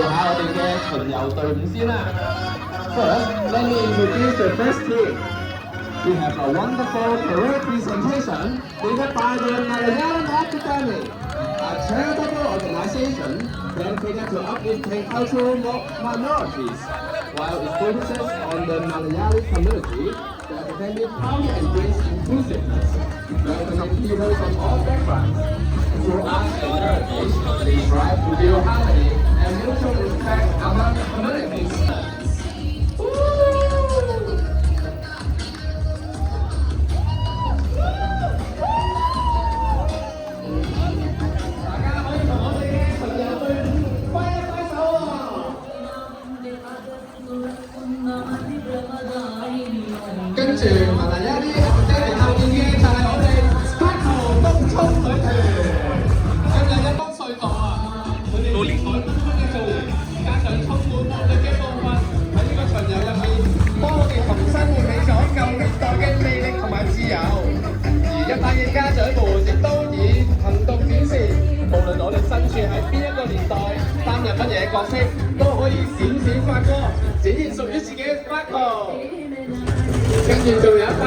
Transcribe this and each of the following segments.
下我哋嘅巡遊隊伍先啦。First, let me introduce the first team. We have a wonderful parade presentation delivered by the Malayalam Academy, a charitable organization dedicated to uplifting cultural minorities. While it focuses on the Malayali community, the academy proudly embraces inclusiveness, welcoming people from all backgrounds. Through arts and heritage, they strive to build harmony and mutual respect among communities. 跟住馬來亞啲即係後面嘅就係我哋 Sparkle 東涌女團，咁有一幫隧道啊，佢哋到年代東涌嘅造型，加上充滿活力嘅部分，喺呢個巡遊入面，幫我哋重新喚起咗舊年代嘅魅力同埋自由。而一班嘅家長們亦都以行動展示，無論我哋身處喺邊一個年代，擔任乜嘢角色，都可以閃閃發光，展現屬於自己嘅 Sparkle。跟住仲有一班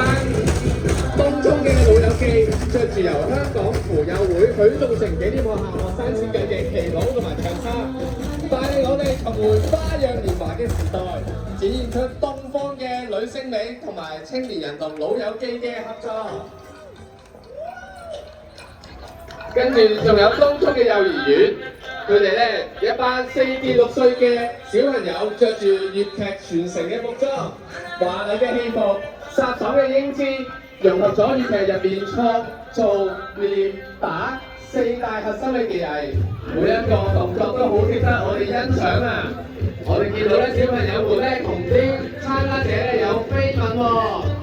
東涌嘅老友記，着住由香港扶幼會許棟城紀念學校學生設計嘅旗袍同埋長衫，帶領我哋重回花樣年華嘅時代，展現出東方嘅女星美同埋青年人同老友記嘅合作。跟住仲有東涌嘅幼兒園，佢哋咧一班4至6歲嘅小朋友着住粵劇傳承嘅服裝，華麗嘅戲服，殺手嘅英姿，融合咗粵劇入面創造練打4大核心嘅技藝，每一個動作都好值得我哋欣賞啊！我哋見到咧小朋友們咧同啲參加者咧有飛吻喎，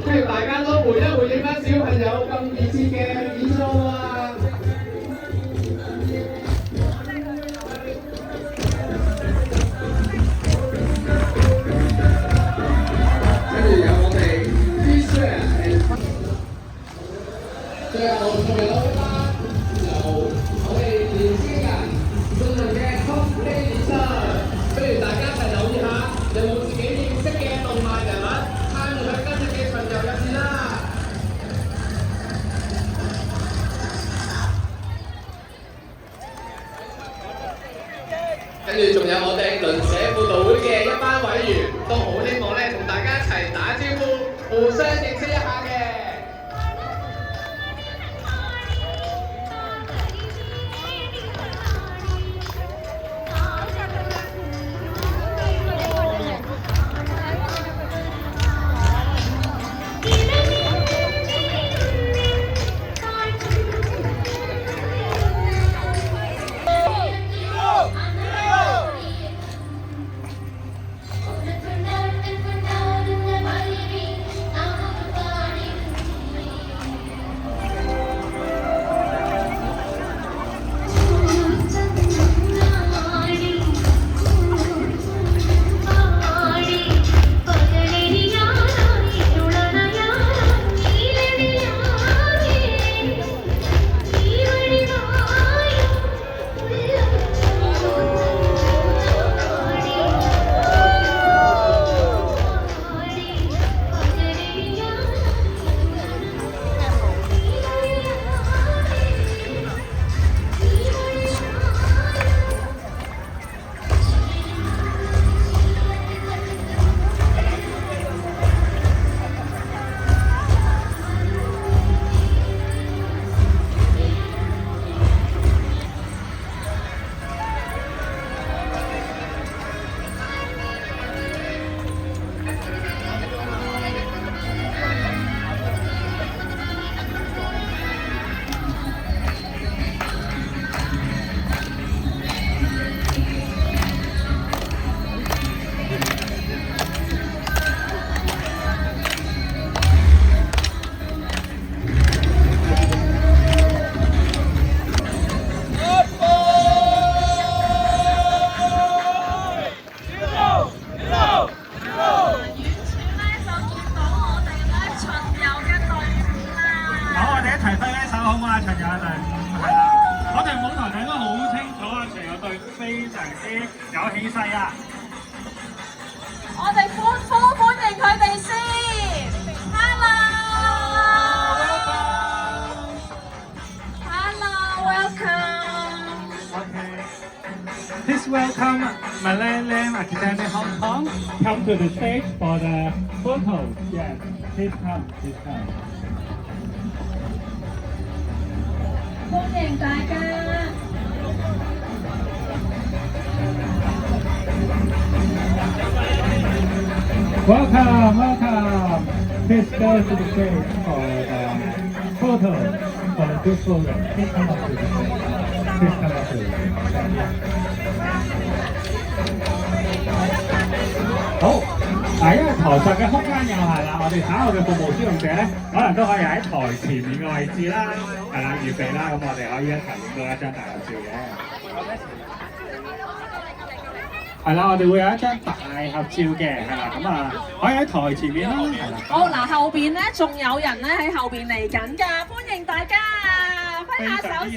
不如大家都回應翻小朋友咁熱切嘅演奏啊！最後仲有一班由我哋年輕人進行嘅 cosplay 比賽，不如大家一齊留意下，有冇自己認識嘅動漫人物參與喺今日嘅巡遊入面啦！跟住仲有我哋鄰舍輔導會嘅一班委員，都好希望咧同大家一齊打招呼，互相認識一下嘅。嚟啊？我哋歡迎佢哋先。Hello，welcome。Okay. Please welcome Millennium Academy Hong Kong. Come to the stage for the photos. Yes, please come. Please come. 歡迎大家。Welcome, welcome. Please go to the stage for the photo, for the group photo. Please come up to the stage. Please come up to the stage. 好，嗱，因為台上嘅空間有限啦，我哋稍後嘅服務使用者咧，可能都可以喺台前面嘅位置啦，係啦，預備啦，咁我哋可以一齊影到一張大合照嘅。係啦，我哋會有一張大合照嘅，係啦，咁啊可以喺台前面啦，係啦。好嗱，後邊咧仲有人咧喺後邊嚟緊㗎，歡迎大家揮下手先。